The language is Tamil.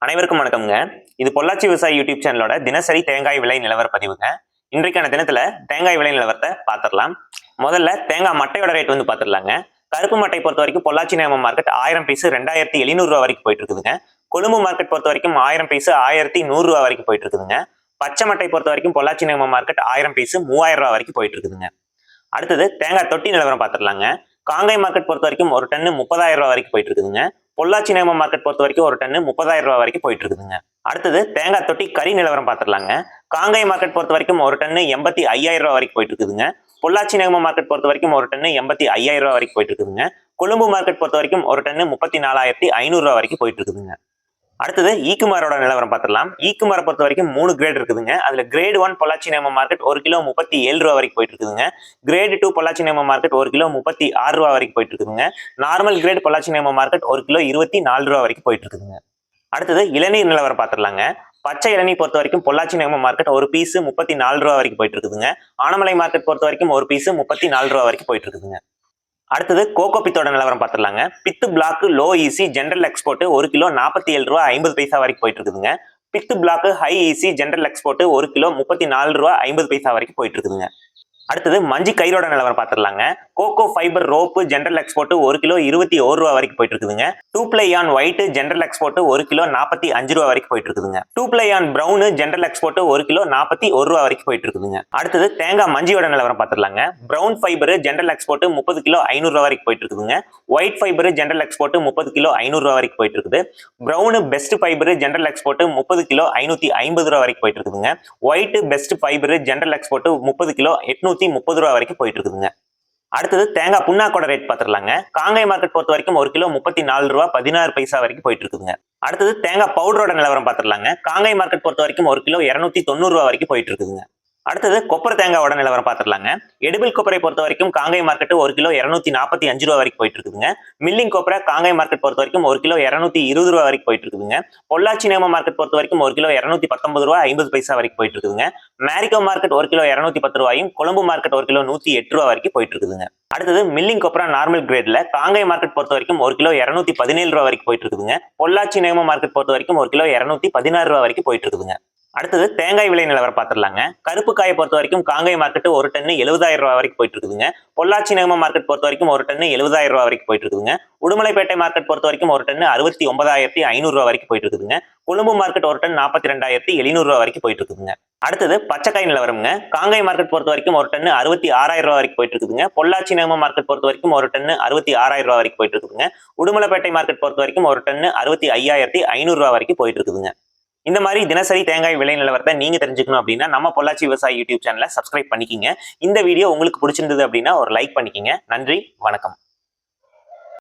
அனைவருக்கும் வணக்கம்ங்க. இது பொள்ளாச்சி விவசாயி யூடியூப் சேனலோட தினசரி தேங்காய் விலை நிலவர பதிவுங்க. இன்றைக்கான தினத்துல தேங்காய் விலை நிலவரத்தை பார்த்துடலாம். முதல்ல தேங்காய் மட்டையோட ரேட் வந்து பார்த்துடலாங்க. கருப்பு மட்டை பொறுத்த வரைக்கும் பொள்ளாச்சி நேம மார்க்கெட் 1000 பீஸ் 2700 ரூபா வரைக்கும் போயிட்டு இருக்குதுங்க. கொழும்பு மார்க்கெட் பொறுத்த வரைக்கும் 1000 பீஸ் 1100 ரூபா வரைக்கும் போயிட்டு இருக்குதுங்க. பச்சை மட்டை பொறுத்த வரைக்கும் பொள்ளாச்சி நேம மார்க்கெட் 1000 பீஸ் 3000 ரூபா வரைக்கும் போயிட்டு இருக்குதுங்க. அடுத்தது தேங்காய் தொட்டி நிலவரம் பார்த்துடலாங்க. காங்கை மார்க்கெட் பொறுத்த வரைக்கும் ஒரு டன்னு 30,000 ரூபா வரைக்கும் போயிட்டு இருக்குதுங்க. பொள்ளாச்சி நேம மார்க்கெட் பொறுத்த வரைக்கும் ஒரு டன்னு 30,000 ரூபா வரைக்கும் போயிட்டு இருக்குதுங்க. அடுத்தது தேங்காய் தொட்டி கறி நிலவரம் பார்த்துடலாங்க. காங்கை மார்க்கெட் பொறுத்த வரைக்கும் ஒரு டன்னு 85,000 ரூபா வரைக்கும் போயிட்டு இருக்குதுங்க. பொள்ளாச்சி நேம மார்க்கெட் பொறுத்த வரைக்கும் ஒரு டன்னு 85,000 ரூபா வரைக்கும் போயிட்டு இருக்குதுங்க. கொழும்பு மார்க்கெட் பொறுத்த வரைக்கும் ஒரு டன்னு 34,500 ரூபா வரைக்கும் போயிட்டு இருக்குதுங்க. அடுத்தது ஈக்குமாரோட நிலவரம் பார்த்துடலாம். ஈக்குமாரை பொறுத்த வரைக்கும் 3 கிரேட் இருக்குதுங்க. அதுல கிரேட் 1 பொள்ளாச்சி நேம மார்க்கெட் 1 கிலோ 37 ரூபா வரைக்கும் போயிட்டு இருக்குதுங்க. கிரேட் 2 பொள்ளாச்சி நேம மார்க்கெட் 1 கிலோ 36 ரூபா வரைக்கும் போயிட்டு இருக்குதுங்க. நார்மல் கிரேட் பொள்ளாச்சி நேம மார்க்கெட் 1 கிலோ 24 ரூபா வரைக்கும் போயிட்டு இருக்குதுங்க. அடுத்தது இளநீர் நிலவரம் பார்த்துடலாங்க. பச்சை இளநீர் பொறுத்த வரைக்கும் பொள்ளாச்சி நேம மார்க்கெட் ஒரு பீஸ் 34 ரூபா வரைக்கும் போயிட்டு இருக்குதுங்க. ஆனமலை மார்க்கெட் பொறுத்த வரைக்கும் ஒரு பீஸ் 34 ரூபா வரைக்கும் போயிட்டு இருக்குதுங்க. அடுத்தது கோகோ பித்தோட நிலவரம் பார்த்துடலாங்க. பித்து பிளாக் லோ ஈசி ஜென்ரல் எக்ஸ்போர்ட் 1 கிலோ 47 ரூபா 50 பைசா வரைக்கும் போயிட்டு இருக்குதுங்க. பித்து பிளாக் ஹை ஈசி ஜென்ரல் எக்ஸ்போர்ட் 1 கிலோ 34 ரூபா 50 பைசா வரைக்கும் போயிட்டு இருக்குதுங்க. அடுத்தது மஞ்சி கயிறோட நிலவரம் பார்த்துடலாங்க. Coco fibre rope general export 1 kilo 21 ரூபா வரைக்கும் போயிட்டு இருக்குதுங்க. 2 ply on white general export 1 kilo 45 ரூபா வரைக்கும் போயிட்டு இருக்குதுங்க. 2 ply on brown general export 1 kilo 41 ரூபா வரைக்கும் போயிட்டு இருக்குதுங்க. அடுத்தது தேங்காய் மஞ்சியோட நிலவரம் பார்த்துடலாங்க. Brown fibre general export 30 kilo 500 ரூபா வரைக்கும் போயிட்டு இருக்குதுங்க. White fibre general export 30 kilo 500 ரூபா வரைக்கும் போயிட்டு இருக்குது. Brown best fibre general export 30 kilo 550 ரூபா வரைக்கும் போயிட்டு இருக்குதுங்க. White best fibre general export 30 kilo 830 ரூபா வரைக்கும் போயிட்டு இருக்குதுங்க. அடுத்தது தேங்காய் புண்ணாக்கோட ரேட் பார்த்துடலாங்க. காங்கை மார்க்கெட் பொறுத்த வரைக்கும் 1 கிலோ 34 ரூபா 16 பைசா வரைக்கும் போயிட்டு இருக்குதுங்க. அடுத்தது தேங்காய் பவுடரோட நிலவரம் பார்த்துடலாங்க. காங்கை மார்க்கெட் பொறுத்த வரைக்கும் 1 கிலோ 290 ரூபா வரைக்கும் போயிட்டு இருக்குதுங்க. அடுத்தது கொப்பரை தேங்காயோட நிலவரம் பார்த்துடலாங்க. எடிபிள் கொப்பரை பொறுத்த வரைக்கும் காங்கை மார்க்கெட் 1 கிலோ 245 ரூபா வரைக்கும் போயிட்டு இருக்குதுங்க. மில்லிங் கொப்பரை காங்கை மார்க்கெட் பொறுத்த வரைக்கும் 1 கிலோ 220 ரூபா வரைக்கும் போயிட்டு இருக்குதுங்க. பொள்ளாச்சி நேம மார்க்கெட் பொறுத்த வரைக்கும் 1 கிலோ 219 ரூபா 50 பைசா வரைக்கும் போயிட்டு இருக்குதுங்க. மேரிகோ மார்க்கெட் 1 கிலோ 210 ரூபாயும் கொழும்பு மார்க்கெட் 1 கிலோ 108 ரூபா வரைக்கும் போயிட்டு இருக்குதுங்க. அடுத்தது மில்லிங் கொப்பரா நார்மல் கிரேட்ல காங்கை மார்க்கெட் பொறுத்த வரைக்கும் 1 கிலோ 217 ரூபா வரைக்கும் போயிட்டு இருக்குதுங்க. பொள்ளாச்சி நேம மார்க்கெட் பொறுத்த வரைக்கும் 1 கிலோ 216 ரூபா வரைக்கும் போயிட்டு இருக்குதுங்க. அடுத்தது தேங்காய் விலை நிலவரம் பார்த்துடலாங்க. கருப்பு காயை பொறுத்த வரைக்கும் காங்கை மார்க்கெட் ஒரு டன்னு 70,000 ரூபா வரைக்கும் போயிட்டு இருக்குதுங்க. பொள்ளாச்சி நேம மார்க்கெட் பொறுத்த வரைக்கும் ஒரு டன்னு 70,000 ரூபா வரைக்கும் போயிட்டு இருக்குதுங்க. உடுமலைப்பேட்டை மார்க்கெட் பொறுத்த வரைக்கும் ஒரு டன்னு 69,500 ரூபா வரைக்கும் போயிட்டு இருக்குதுங்க. கொழும்பு மார்க்கெட் ஒரு டன் 42,700 ரூபா வரைக்கும் போயிட்டு இருக்குதுங்க. அடுத்தது பச்சைக்காய் நிலவரம்ங்க. காங்கை மார்க்கெட் பொறுத்த வரைக்கும் ஒரு டன்னு 66,000 ரூபா வரைக்கும் போயிட்டு இருக்குதுங்க. பொள்ளாச்சி நேம மார்க்கெட் பொறுத்த வரைக்கும் ஒரு டன்னு 66,000 ரூபா வரைக்கும் போயிட்டு இருக்குதுங்க. உடுமலைப்பேட்டை மார்க்கெட் பொறுத்த வரைக்கும் ஒரு டன்னு 65,500 ரூபா வரைக்கும் போயிட்டு இருக்குதுங்க. இந்த மாதிரி தினசரி தேங்காய் விலை நிலவரத்தை நீங்க தெரிஞ்சுக்கணும் அப்படின்னா நம்ம பொள்ளாச்சி விவசாயி யூடியூப் சேனலை சப்ஸ்கிரைப் பண்ணிக்கிங்க. இந்த வீடியோ உங்களுக்கு பிடிச்சிருந்தது அப்படின்னா ஒரு லைக் பண்ணிக்கிங்க. நன்றி, வணக்கம்.